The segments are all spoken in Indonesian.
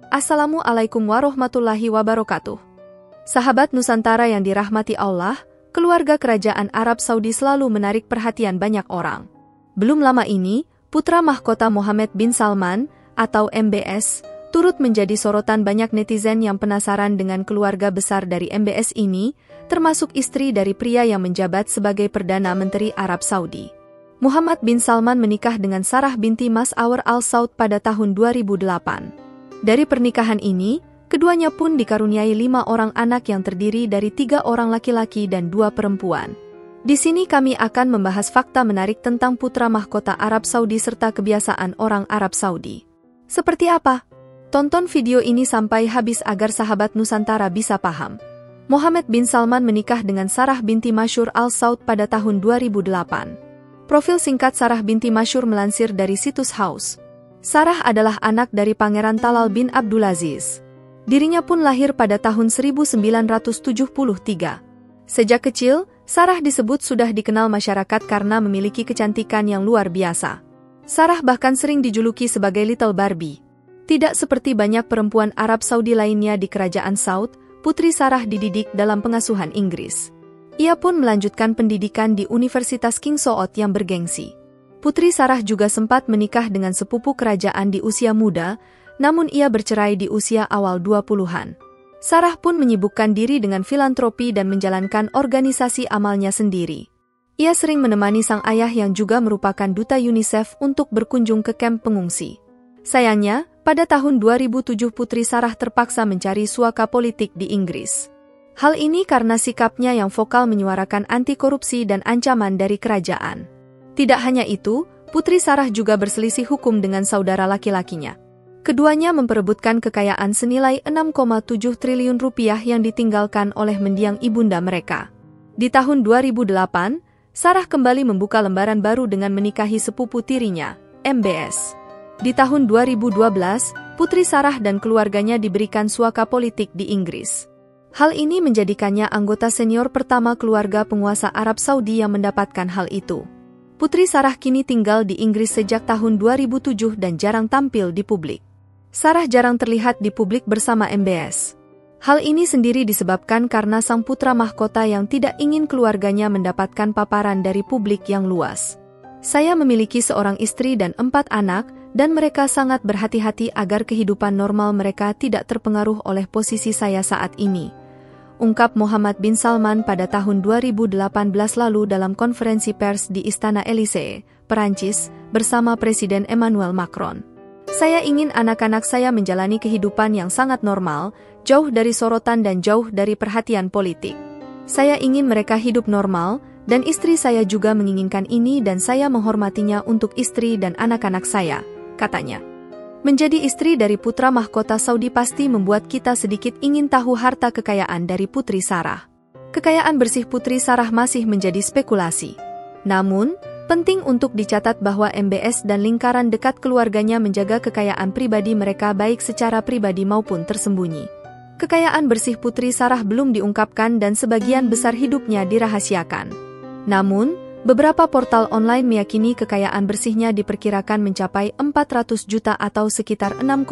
Assalamualaikum warahmatullahi wabarakatuh. Sahabat Nusantara yang dirahmati Allah, keluarga kerajaan Arab Saudi selalu menarik perhatian banyak orang. Belum lama ini, putra mahkota Mohammed bin Salman, atau MBS, turut menjadi sorotan banyak netizen yang penasaran dengan keluarga besar dari MBS ini, termasuk istri dari pria yang menjabat sebagai Perdana Menteri Arab Saudi. Muhammad bin Salman menikah dengan Sarah binti Mas'awar al-Saud pada tahun 2008. Dari pernikahan ini, keduanya pun dikaruniai 5 orang anak yang terdiri dari 3 orang laki-laki dan 2 perempuan. Di sini kami akan membahas fakta menarik tentang putra mahkota Arab Saudi serta kebiasaan orang Arab Saudi. Seperti apa? Tonton video ini sampai habis agar sahabat Nusantara bisa paham. Mohammed bin Salman menikah dengan Sarah binti Masyur al-Saud pada tahun 2008. Profil singkat Sarah binti Masyur melansir dari situs House. Sarah adalah anak dari Pangeran Talal bin Abdulaziz. Dirinya pun lahir pada tahun 1973. Sejak kecil, Sarah disebut sudah dikenal masyarakat karena memiliki kecantikan yang luar biasa. Sarah bahkan sering dijuluki sebagai Little Barbie. Tidak seperti banyak perempuan Arab Saudi lainnya di Kerajaan Saud, putri Sarah dididik dalam pengasuhan Inggris. Ia pun melanjutkan pendidikan di Universitas King Saud yang bergengsi. Putri Sarah juga sempat menikah dengan sepupu kerajaan di usia muda, namun ia bercerai di usia awal 20-an. Sarah pun menyibukkan diri dengan filantropi dan menjalankan organisasi amalnya sendiri. Ia sering menemani sang ayah yang juga merupakan duta UNICEF untuk berkunjung ke kamp pengungsi. Sayangnya, pada tahun 2007 putri Sarah terpaksa mencari suaka politik di Inggris. Hal ini karena sikapnya yang vokal menyuarakan anti korupsi dan ancaman dari kerajaan. Tidak hanya itu, putri Sarah juga berselisih hukum dengan saudara laki-lakinya. Keduanya memperebutkan kekayaan senilai 6,7 triliun rupiah yang ditinggalkan oleh mendiang ibunda mereka. Di tahun 2008, Sarah kembali membuka lembaran baru dengan menikahi sepupu tirinya, MBS. Di tahun 2012, putri Sarah dan keluarganya diberikan suaka politik di Inggris. Hal ini menjadikannya anggota senior pertama keluarga penguasa Arab Saudi yang mendapatkan hal itu. Putri Sarah kini tinggal di Inggris sejak tahun 2007 dan jarang tampil di publik. Sarah jarang terlihat di publik bersama MBS. Hal ini sendiri disebabkan karena sang putra mahkota yang tidak ingin keluarganya mendapatkan paparan dari publik yang luas. Saya memiliki seorang istri dan 4 anak, dan mereka sangat berhati-hati agar kehidupan normal mereka tidak terpengaruh oleh posisi saya saat ini, ungkap Mohammed bin Salman pada tahun 2018 lalu dalam konferensi pers di Istana Élysée, Perancis, bersama Presiden Emmanuel Macron. Saya ingin anak-anak saya menjalani kehidupan yang sangat normal, jauh dari sorotan dan jauh dari perhatian politik. Saya ingin mereka hidup normal, dan istri saya juga menginginkan ini dan saya menghormatinya untuk istri dan anak-anak saya, katanya. Menjadi istri dari putra mahkota Saudi pasti membuat kita sedikit ingin tahu harta kekayaan dari putri Sarah. Kekayaan bersih putri Sarah masih menjadi spekulasi. Namun, penting untuk dicatat bahwa MBS dan lingkaran dekat keluarganya menjaga kekayaan pribadi mereka baik secara pribadi maupun tersembunyi. Kekayaan bersih putri Sarah belum diungkapkan dan sebagian besar hidupnya dirahasiakan. Namun, beberapa portal online meyakini kekayaan bersihnya diperkirakan mencapai 400 juta atau sekitar 6,5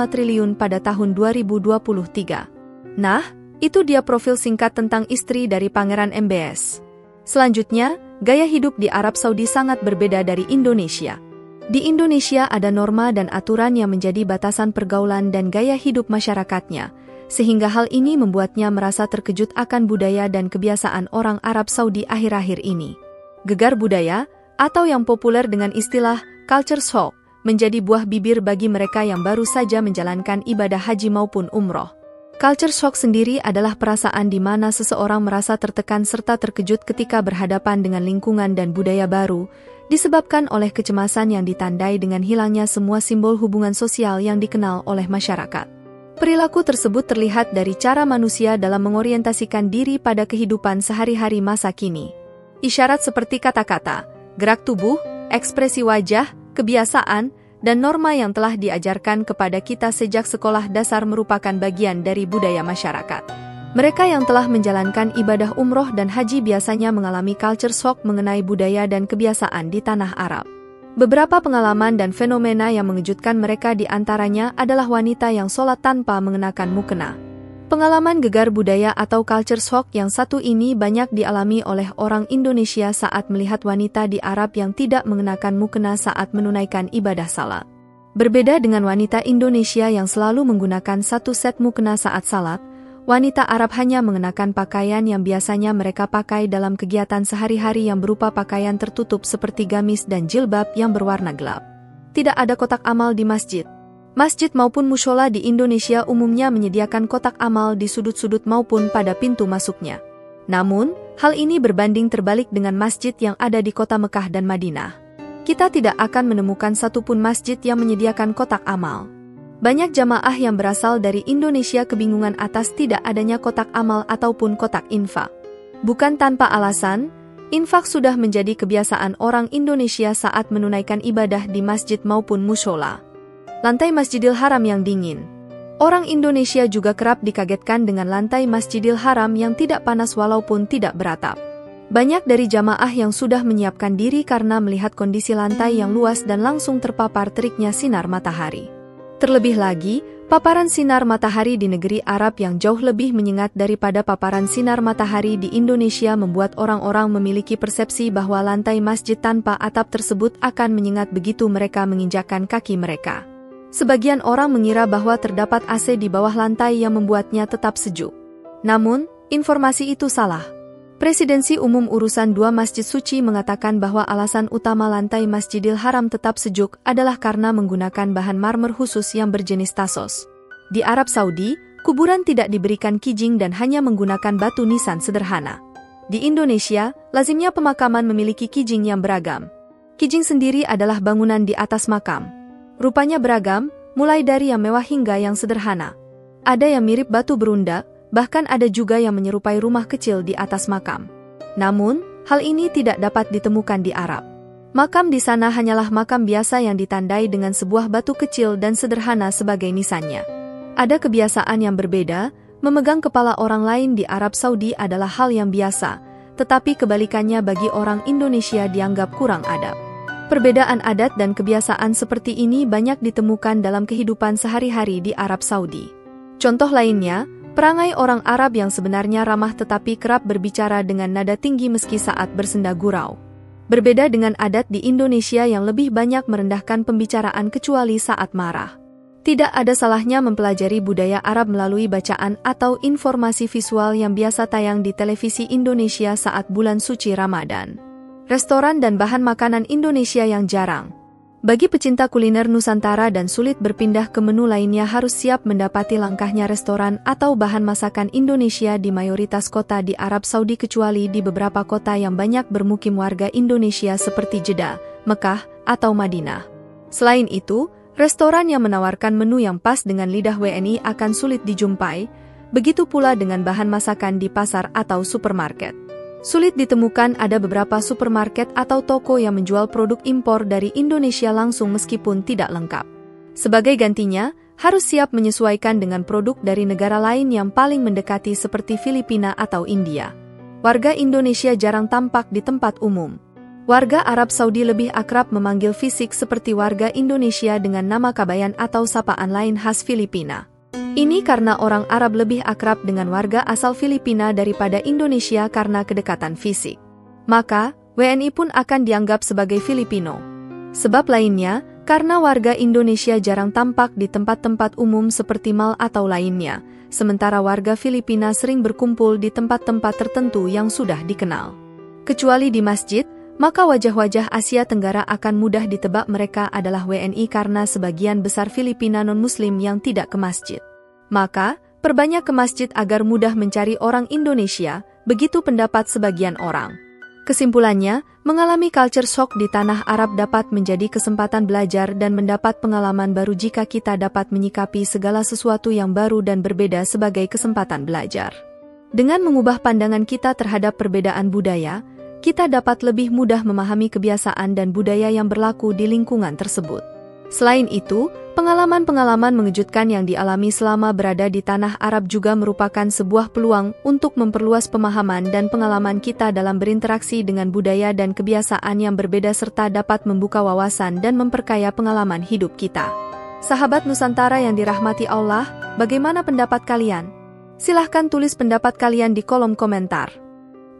triliun pada tahun 2023. Nah, itu dia profil singkat tentang istri dari Pangeran MBS. Selanjutnya, gaya hidup di Arab Saudi sangat berbeda dari Indonesia. Di Indonesia ada norma dan aturan yang menjadi batasan pergaulan dan gaya hidup masyarakatnya, sehingga hal ini membuatnya merasa terkejut akan budaya dan kebiasaan orang Arab Saudi akhir-akhir ini. Gegar budaya, atau yang populer dengan istilah culture shock, menjadi buah bibir bagi mereka yang baru saja menjalankan ibadah haji maupun umroh. Culture shock sendiri adalah perasaan di mana seseorang merasa tertekan serta terkejut ketika berhadapan dengan lingkungan dan budaya baru, disebabkan oleh kecemasan yang ditandai dengan hilangnya semua simbol hubungan sosial yang dikenal oleh masyarakat. Perilaku tersebut terlihat dari cara manusia dalam mengorientasikan diri pada kehidupan sehari-hari masa kini. Isyarat seperti kata-kata, gerak tubuh, ekspresi wajah, kebiasaan, dan norma yang telah diajarkan kepada kita sejak sekolah dasar merupakan bagian dari budaya masyarakat. Mereka yang telah menjalankan ibadah umroh dan haji biasanya mengalami culture shock mengenai budaya dan kebiasaan di tanah Arab. Beberapa pengalaman dan fenomena yang mengejutkan mereka di antaranya adalah wanita yang sholat tanpa mengenakan mukena. Pengalaman gegar budaya atau culture shock yang satu ini banyak dialami oleh orang Indonesia saat melihat wanita di Arab yang tidak mengenakan mukena saat menunaikan ibadah salat. Berbeda dengan wanita Indonesia yang selalu menggunakan satu set mukena saat salat, wanita Arab hanya mengenakan pakaian yang biasanya mereka pakai dalam kegiatan sehari-hari yang berupa pakaian tertutup seperti gamis dan jilbab yang berwarna gelap. Tidak ada kotak amal di masjid. Masjid maupun mushola di Indonesia umumnya menyediakan kotak amal di sudut-sudut maupun pada pintu masuknya. Namun, hal ini berbanding terbalik dengan masjid yang ada di kota Mekah dan Madinah. Kita tidak akan menemukan satupun masjid yang menyediakan kotak amal. Banyak jamaah yang berasal dari Indonesia kebingungan atas tidak adanya kotak amal ataupun kotak infak. Bukan tanpa alasan, infak sudah menjadi kebiasaan orang Indonesia saat menunaikan ibadah di masjid maupun mushola. Lantai Masjidil Haram yang dingin. Orang Indonesia juga kerap dikagetkan dengan lantai Masjidil Haram yang tidak panas walaupun tidak beratap. Banyak dari jamaah yang sudah menyiapkan diri karena melihat kondisi lantai yang luas dan langsung terpapar teriknya sinar matahari. Terlebih lagi, paparan sinar matahari di negeri Arab yang jauh lebih menyengat daripada paparan sinar matahari di Indonesia membuat orang-orang memiliki persepsi bahwa lantai masjid tanpa atap tersebut akan menyengat begitu mereka menginjakkan kaki mereka. Sebagian orang mengira bahwa terdapat AC di bawah lantai yang membuatnya tetap sejuk. Namun, informasi itu salah. Presidensi Umum Urusan Dua Masjid Suci mengatakan bahwa alasan utama lantai Masjidil Haram tetap sejuk adalah karena menggunakan bahan marmer khusus yang berjenis tasos. Di Arab Saudi, kuburan tidak diberikan kijing dan hanya menggunakan batu nisan sederhana. Di Indonesia, lazimnya pemakaman memiliki kijing yang beragam. Kijing sendiri adalah bangunan di atas makam. Rupanya beragam, mulai dari yang mewah hingga yang sederhana. Ada yang mirip batu berundak, bahkan ada juga yang menyerupai rumah kecil di atas makam. Namun, hal ini tidak dapat ditemukan di Arab. Makam di sana hanyalah makam biasa yang ditandai dengan sebuah batu kecil dan sederhana sebagai nisannya. Ada kebiasaan yang berbeda, memegang kepala orang lain di Arab Saudi adalah hal yang biasa, tetapi kebalikannya bagi orang Indonesia dianggap kurang adab. Perbedaan adat dan kebiasaan seperti ini banyak ditemukan dalam kehidupan sehari-hari di Arab Saudi. Contoh lainnya, perangai orang Arab yang sebenarnya ramah tetapi kerap berbicara dengan nada tinggi meski saat bersenda gurau. Berbeda dengan adat di Indonesia yang lebih banyak merendahkan pembicaraan kecuali saat marah. Tidak ada salahnya mempelajari budaya Arab melalui bacaan atau informasi visual yang biasa tayang di televisi Indonesia saat bulan suci Ramadan. Restoran dan bahan makanan Indonesia yang jarang. Bagi pecinta kuliner Nusantara dan sulit berpindah ke menu lainnya harus siap mendapati langkahnya restoran atau bahan masakan Indonesia di mayoritas kota di Arab Saudi kecuali di beberapa kota yang banyak bermukim warga Indonesia seperti Jeddah, Mekah, atau Madinah. Selain itu, restoran yang menawarkan menu yang pas dengan lidah WNI akan sulit dijumpai, begitu pula dengan bahan masakan di pasar atau supermarket. Sulit ditemukan ada beberapa supermarket atau toko yang menjual produk impor dari Indonesia langsung meskipun tidak lengkap. Sebagai gantinya, harus siap menyesuaikan dengan produk dari negara lain yang paling mendekati seperti Filipina atau India. Warga Indonesia jarang tampak di tempat umum. Warga Arab Saudi lebih akrab memanggil fisik seperti warga Indonesia dengan nama kabayan atau sapaan lain khas Filipina. Ini karena orang Arab lebih akrab dengan warga asal Filipina daripada Indonesia karena kedekatan fisik. Maka, WNI pun akan dianggap sebagai Filipino. Sebab lainnya, karena warga Indonesia jarang tampak di tempat-tempat umum seperti mal atau lainnya, sementara warga Filipina sering berkumpul di tempat-tempat tertentu yang sudah dikenal. Kecuali di masjid, maka wajah-wajah Asia Tenggara akan mudah ditebak mereka adalah WNI karena sebagian besar Filipina non-Muslim yang tidak ke masjid. Maka, perbanyak ke masjid agar mudah mencari orang Indonesia, begitu pendapat sebagian orang. Kesimpulannya, mengalami culture shock di tanah Arab dapat menjadi kesempatan belajar dan mendapat pengalaman baru jika kita dapat menyikapi segala sesuatu yang baru dan berbeda sebagai kesempatan belajar. Dengan mengubah pandangan kita terhadap perbedaan budaya, kita dapat lebih mudah memahami kebiasaan dan budaya yang berlaku di lingkungan tersebut. Selain itu, Pengalaman-pengalaman mengejutkan yang dialami selama berada di tanah Arab juga merupakan sebuah peluang untuk memperluas pemahaman dan pengalaman kita dalam berinteraksi dengan budaya dan kebiasaan yang berbeda serta dapat membuka wawasan dan memperkaya pengalaman hidup kita. Sahabat Nusantara yang dirahmati Allah, bagaimana pendapat kalian? Silahkan tulis pendapat kalian di kolom komentar.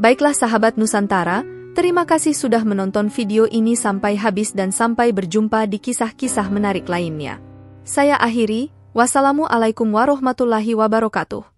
Baiklah sahabat Nusantara, terima kasih sudah menonton video ini sampai habis dan sampai berjumpa di kisah-kisah menarik lainnya. Saya akhiri, wassalamualaikum warahmatullahi wabarakatuh.